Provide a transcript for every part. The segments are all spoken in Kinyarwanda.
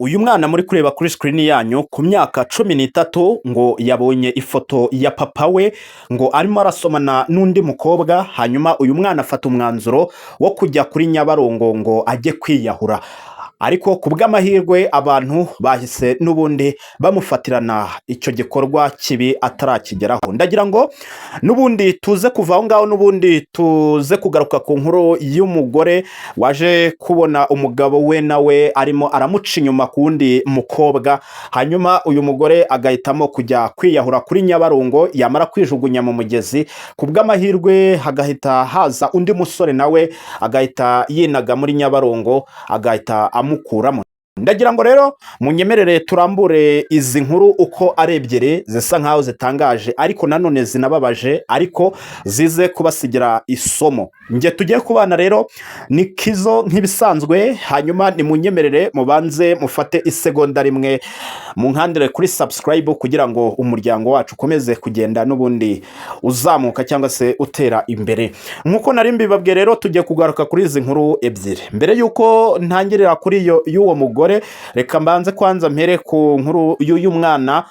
Uyu mwana muri kureba kuri screen yanyu ku myaka 13 ngo yabonye ifoto ya papa we ngo arimo arasomana n'undi mukobwa, hanyuma uyu mwana afata umwanzuro wo kujya kuri Nyabarongo ngo ajye kwiyahura. Ariko ku bw'amahirwe abantu bahise n'ubundi bamufatirana icyo gikorwa kibi atarakigeraho. Ndagira ngo n'ubundi tuze kuva aho ngaho, n'ubundi tuze kugaruka ku nkuru y'umugore waje kubona umugabo we nawe arimo aramuca inyuma ku wundi mukobwa, hanyuma uyu mugore agahitamo kujya kwiyahura kuri Nyabarongo, yamara kwijugunya mu mugezi. Ku bw'amahirwe hagahita haza undi musore nawe agahita yinaga muri Nyabarongo, agahita amukuramo. Ndagira ngo rero munyemerere turambure izi nkuru uko ari ebyiri zisa nkaho zitangaje ariko nanone zinababaje, ariko zize kubasigira isomo. Nge tugiye kubana rero ni Kizo nk'ibisanzwe, hanyuma ni munyemerere mubanze mufate isegonda rimwe munkandire kuri subscribe kugira ngo umuryango wacu ukomeze kugenda n'ubundi uzamuka cyangwa se utera imbere. Nkuko nari mbibabwiye rero tugiye kugaruka kuri izi nkuru ebyiri. Mbere yuko ntangirira kuri y'uwo mugore, reka mbanze kwanza mpere ku nkuru y'uyu mwana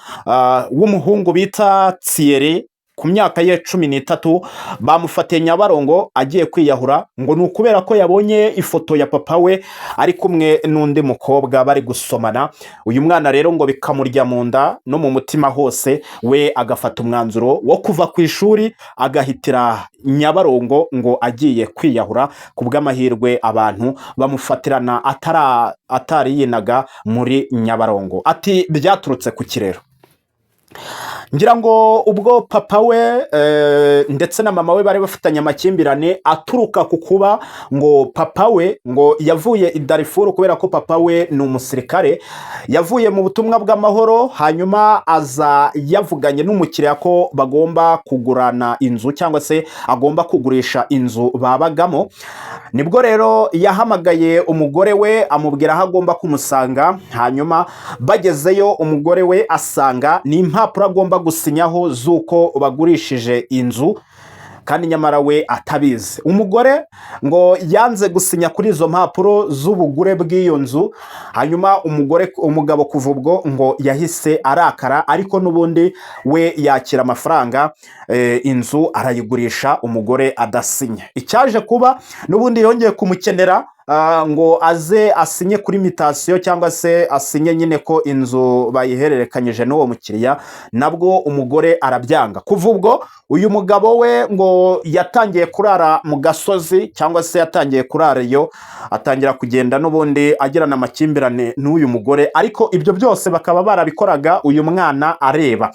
w'umuhungu bita Thierry. Ku myaka ye 13 bamufatiye Nyabarongo agiye kwiyahura, ngo ni ukubera ko yabonye ifoto ya papa we ari kumwe n'undi mukobwa bari gusomana. Uyu mwana rero ngo bikamurya mu nda no mu mutima hose, we agafata umwanzuro wo kuva ku ishuri agahitira Nyabarongo ngo agiye kwiyahura. Ku bw'amahirwe abantu bamufatirana atari yinaga muri Nyabarongo. Ati byaturutse ku kirero. Ngira ngo ubwo papa we ndetse na mama we bari bafitanye amakimbirane aturuka ku kuba ngo papa we ngo yavuye i Darfur, kubera ko papa we ni umusirikare, yavuye mu butumwa bw'amahoro, hanyuma aza yavuganye n'umukiriya ko bagomba kugurana inzu cyangwa se agomba kugurisha inzu babagamo. Nibwo rero yahamagaye umugore we amubwira aho agomba kumusanga, hanyuma bagezeyo umugore we asanga ni impapuro agomba gusinyaho z'uko bagurishije inzu, kandi nyamara we atabizi. Umugore ngo yanze gusinya kuri izo mpapuro z'ubugure bw'iyo nzu, hanyuma umugabo kuva ubwo ngo yahise arakara, ariko n'ubundi we yakira amafaranga, inzu arayigurisha umugore adasinye. Icyaje kuba n'ubundi yongeye kumukenera ngo aze asinye kuri mitasiyo cyangwa se asinye nyine ko inzu bayihererekanyije n'uwo mukiriya, nabwo umugore arabyanga. Kuva ubwo uyu mugabo we ngo yatangiye kurara mu gasozi cyangwa se yatangiye kurara iyo, atangira kugenda n'ubundi agirana amakimbirane n'uyu mugore, ariko ibyo byose bakaba barabikoraga uyu mwana areba.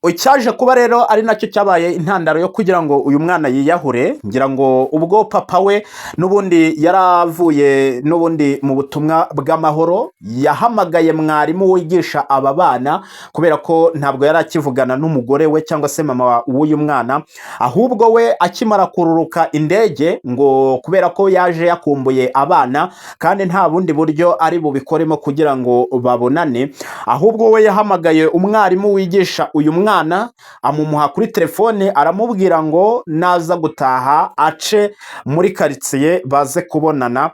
Icyaje kuba rero ari nacyo cyabaye intandaro yo kugira ngo uyu mwana yiyahure. Ngira ngo ubwo papa we n'ubundi yaravuye n'ubundi mu butumwa bw'amahoro, yahamagaye mwarimu wigisha aba bana, kubera ko ntabwo yari akivugana n'umugore we cyangwa se mama w'uyu mwana, ahubwo we akimara kururuka indege, ngo kubera ko yaje yakumbuye abana kandi nta bundi buryo ari bubikoremo kugira ngo babonane, ahubwo we yahamagaye umwarimu wigisha uyu mwana, amumuha kuri telefone, aramubwira ngo naza gutaha ace muri karitsiye baze kubonana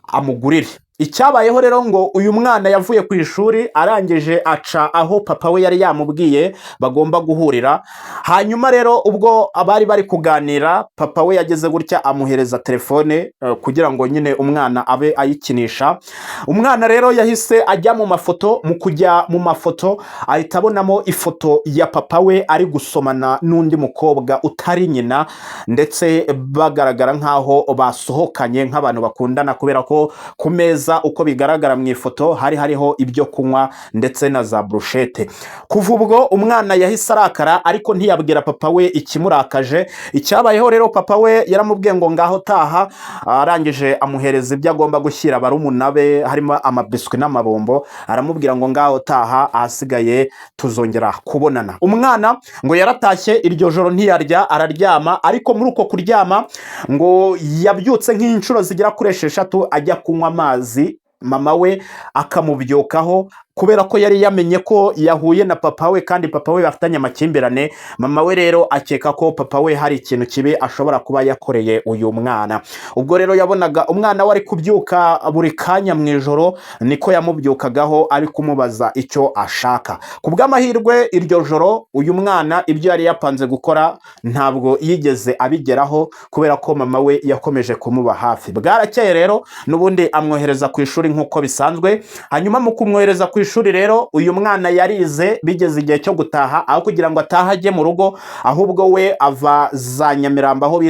amugurire. Icyabayeho rero ngo uyu mwana yavuye ku ishuri arangije aca aho papa we yari yamubwiye bagomba guhurira, hanyuma rero ubwo abari bari kuganira, papa we yageze gutya amuhereza telefone kugira ngo nyine umwana abe ayikinisha. Umwana rero yahise ajya mu mafoto, mu kujya mu mafoto ahita abonamo ifoto ya papa we ari gusomana n'undi mukobwa utari nyina, ndetse bagaragara nk'aho basohokanye nk'abantu bakundana, kubera ko ku meza uko bigaragara mu ifoto hari hariho ibyo kunywa ndetse na za brushete. Kuva ubwo umwana yahise arakara, ariko ntiyabwira papa we ikimurakaje. Icyabayeho rero, papa we yaramubwiye ngo ngaho taha, arangije amuhereza ibyo agomba gushyira barumuna be harimo amabiswi n'amabombo, aramubwira ngo ngaho taha, ahasigaye tuzongera kubonana. Umwana ngo yaratashye iryo joro ntiyarya, araryama, ariko muri uko kuryama ngo yabyutse nk'inshuro zigera kuri 6 ajya kunywa amazi, mama we akamubyukaho kubera ko yari yamenye ko yahuye na papa we kandi papa we bafitanye amakimbirane. Mama we rero akeka ko papa we hari ikintu kibi ashobora kuba yakoreye uyu mwana. Ubwo rero yabonaga umwana we ari kubyuka buri kanya mu ijoro, niko yamubyukagaho ari kumubaza icyo ashaka. Ku bw'amahirwe iryo joro uyu mwana ibyo yari yapanze gukora ntabwo yigeze abigeraho, kubera ko mama we yakomeje kumuba hafi. Bwarakeye rero n'ubundi amwohereza ku ishuri nk'uko bisanzwe. Hanyuma mu kumwohereza ku ishuri rero uyu mwana yarize, bigeze igihe cyo gutaha, aho kugira ngo atahe ajye mu rugo, ahubwo we ava za Nyamirambo aho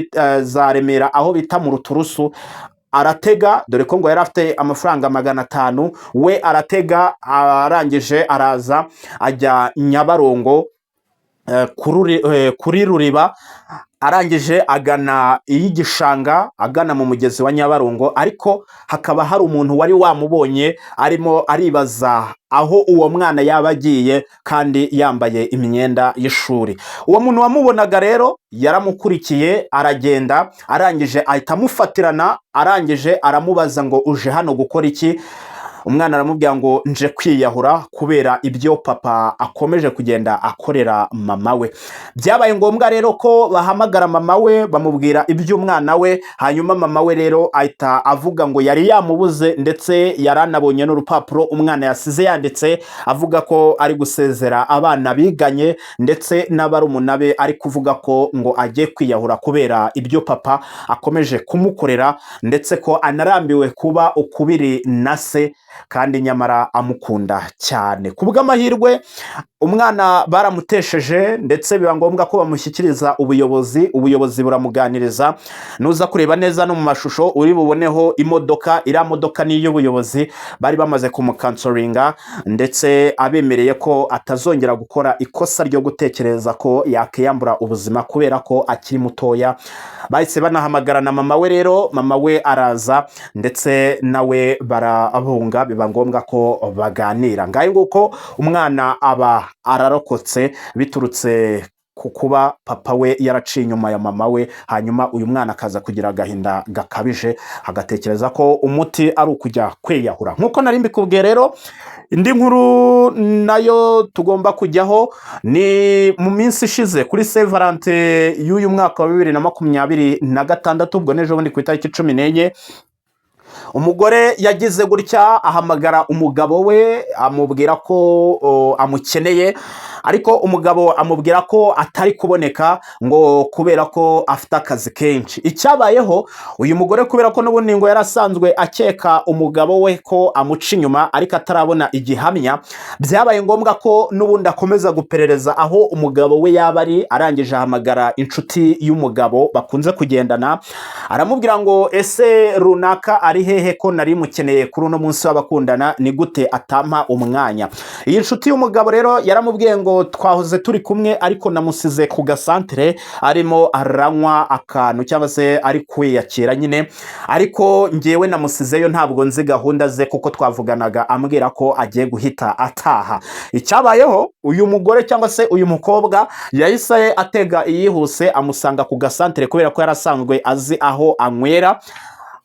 za Remera aho bita mu Ruturusu, aratega, dore ko ngo yari afite amafaranga 500, we aratega, arangije araza ajya Nyabarongo kuri Ruriba, arangije agana iy'igishanga, agana mu mugezi wa Nyabarongo, ariko hakaba hari umuntu wari wamubonye arimo aribaza aho uwo mwana yaba agiye kandi yambaye imyenda y'ishuri. Uwo muntu wamubonaga rero yaramukurikiye, aragenda, arangije ahita amufatirana, arangije aramubaza ngo uje hano gukora iki? Umwana aramubwira ngo nje kwiyahura kubera ibyo papa akomeje kugenda akorera mama we. Byabaye ngombwa rero ko bahamagara mama we bamubwira iby'umwana we. Hanyuma mama we rero ahita avuga ngo yari yamubuze, ndetse yaranabonye n'urupapuro umwana yasize yanditse avuga ko ari gusezera abana biganye, ndetse n'abarumuna be ari kuvuga ko ngo agiye kwiyahura kubera ibyo papa akomeje kumukorera, ndetse ko anarambiwe kuba ukubiri na se kandi nyamara amukunda cyane. Ku bw'amahirwe umwana baramutesheje, ndetse biba ngombwa ko bamushyikiriza ubuyobozi buramuganiriza. Nuza kureba neza no mu mashusho uri buboneho imodoka, iriya modoka ni iy'ubuyobozi, bari bamaze kumukansoringa, ndetse abemereye ko atazongera gukora ikosa ryo gutekereza ko yakiyambura ubuzima kubera ko akiri mutoya. Bahise banahamagara na mama we rero, mama we araza, ndetse nawe barabunga, biba ngombwa ko baganira. Ngaho nguko umwana aba ararokotse biturutse ku kuba papa we yaraciye inyuma ya mama we. Hanyuma uyu mwana akaza kugira agahinda gakabije, agatekereza ko umuti ari ukujya kwiyahura. Nk'uko nari mbikubwiye rero, indi nkuru nayo tugomba kujyaho ni mu minsi ishize kuri Saint Valentin y'uyu mwaka wa 2026, ubwo n'ejo bundi ku itariki 14, umugore yagize gutya ahamagara umugabo we amubwira ko amukeneye, ariko umugabo amubwira ko atari kuboneka ngo kubera ko afite akazi kenshi. Icyabayeho, uyu mugore kubera ko n'ubundi ngo yarasanzwe akeka umugabo we ko amuca inyuma ariko atarabona igihamya, byabaye ngombwa ko n'ubundi akomeza guperereza aho umugabo we yaba ari. Arangije ahamagara inshuti y'umugabo bakunze kugendana, aramubwira ngo ese runaka ari hehe ko nari mukeneye kuri uno munsi w'abakundana, ni gute atampa umwanya? Iyi nshuti y'umugabo rero yaramubwiye ngo twahoze turi kumwe ariko namusize ku gasantere arimo aranywa akantu cyangwa se ari kwiyakira nyine, ariko ngewe namusizeyo ntabwo nzi gahunda ze kuko twavuganaga ambwira ko agiye guhita ataha. Icyabayeho, uyu mugore cyangwa se uyu mukobwa yahise atega iyihuse amusanga ku gasantere kubera ko yarasanzwe azi aho anywera.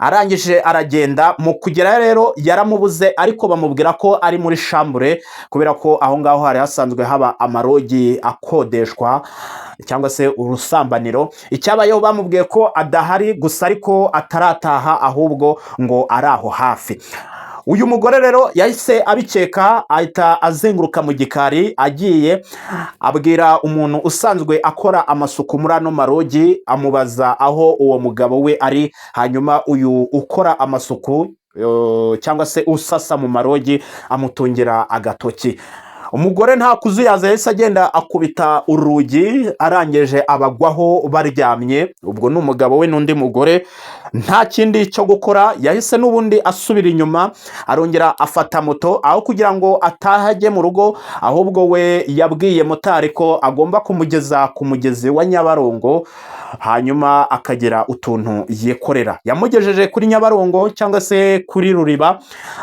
Arangije aragenda, mu kugera rero yaramubuze, ariko bamubwira ko ari muri shambure kubera ko aho ngaho hari hasanzwe haba amarogi akodeshwa cyangwa se urusambaniro. Icyabayeho bamubwiye ko adahari gusa ariko atarataha, ahubwo ngo ari aho hafi. Uyu mugore rero yahise abikeka, ahita azenguruka mu gikari, agiye abwira umuntu usanzwe akora amasuku muri ano marogi, amubaza aho uwo mugabo we ari. Hanyuma uyu ukora amasuku cyangwa se usasa mu marogi amutungira agatoki. Umugore nta kuzuyaza yahise agenda akubita urugi, arangije abagwaho baryamye. Ubwo n'umugabo we n'undi mugore nta kindi cyo gukora, yahise n'ubundi asubira inyuma, arongera afata moto, aho kugira ngo atahajye mu rugo, ahubwo we yabwiye motari ko agomba kumugeza ku mugezi wa Nyabarongo, hanyuma akagira utuntu yikorera. Yamugejeje kuri Nyabarongo cyangwa se kuri Ruriba,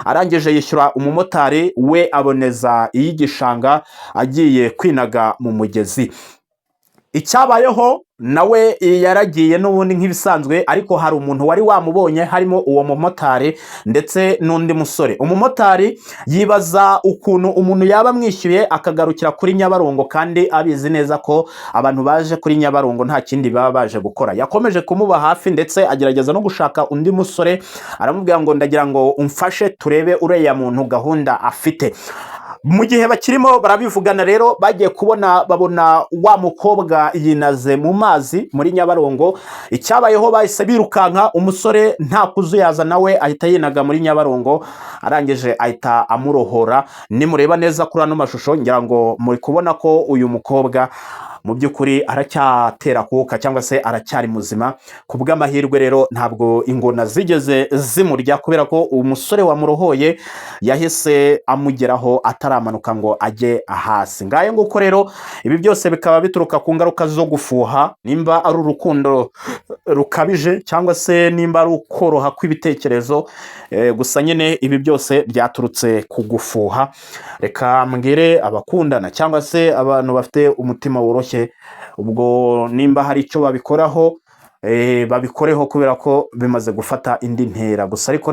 arangije yishyura umumotari, we aboneza iy'igishanga agiye kwinaga mu mugezi. Icyabayeho, nawe yaragiye n'ubundi nk'ibisanzwe, ariko hari umuntu wari wamubonye, harimo uwo mumotari ndetse n'undi musore. Umumotari yibaza ukuntu umuntu yaba amwishyuye akagarukira kuri Nyabarongo kandi abizi neza ko abantu baje kuri Nyabarongo nta kindi baba baje gukora. Yakomeje kumuba hafi ndetse agerageza no gushaka undi musore, aramubwira ngo ndagira ngo umfashe turebe uriya muntu gahunda afite. Mu gihe bakirimo barabivugana rero, bagiye babona wa mukobwa yinaze mu mazi muri Nyabarongo. Icyabayeho bahise birukanka, umusore nta kuzuyaza nawe ahita yinaga muri Nyabarongo, arangije ahita amurohora. Nimureba neza kuri ano mashusho ngira ngo muri kubona ko uyu mukobwa mu by'ukuri aracyatera kuka cyangwa se aracyari muzima. Ku bw'amahirwe rero ntabwo ingona zigeze zimurya, kubera ko umusore wamurohoye yahise amugeraho ataramanuka ngo ajye hasi. Ngaye nguko rero ibi byose bikaba bituruka ku ngaruka zo gufuha, nimba ari urukundo rukabije cyangwa se nimba ari ukoroha kw'ibitekerezo, gusa nyine ibi byose byaturutse ku gufuha. Reka mbwire abakundana cyangwa se abantu bafite umutima woroshye, ubwo nimba hari icyo babikoraho babikoreho, kubera ko bimaze gufata indi ntera. Gusa ariko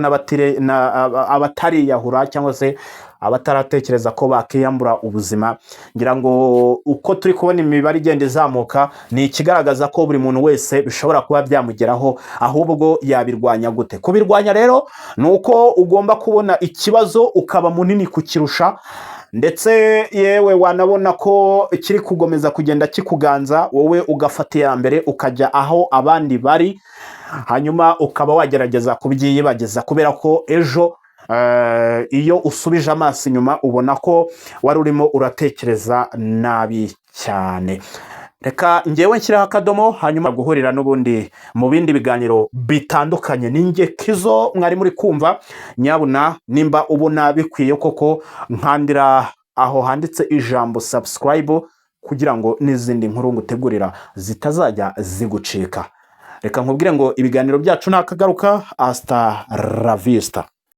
abatariyahura cyangwa se abataratekereza ko bakiyambura ubuzima, ngira ngo uko turi kubona imibare igenda izamuka ni ikigaragaza ko buri muntu wese bishobora kuba byamugeraho, ahubwo yabirwanya gute? Kubirwanya rero ni uko ugomba kubona ikibazo ukaba munini kukirusha, ndetse yewe wanabona ko kiri kugomeza kugenda kikuganza, wowe ugafata iya mbere ukajya aho abandi bari, hanyuma ukaba wagerageza kubyiyibagiza, kubera ko ejo iyo usubije amaso inyuma ubona ko wari urimo uratekereza nabi cyane. Reka ngewe nshyiraho akadomo, hanyuma guhurira n'ubundi mu bindi biganiro bitandukanye. Ninjye Kizo mwari muri kumva. Nyabuna nimba ubona bikwiye koko, nkandira aho handitse ijambo subscribe, kugira ngo n'izindi nkuru ngutegurira zitazajya zigucika. Reka nkubwire ngo ibiganiro byacu nakagaruka. Hasta la vista.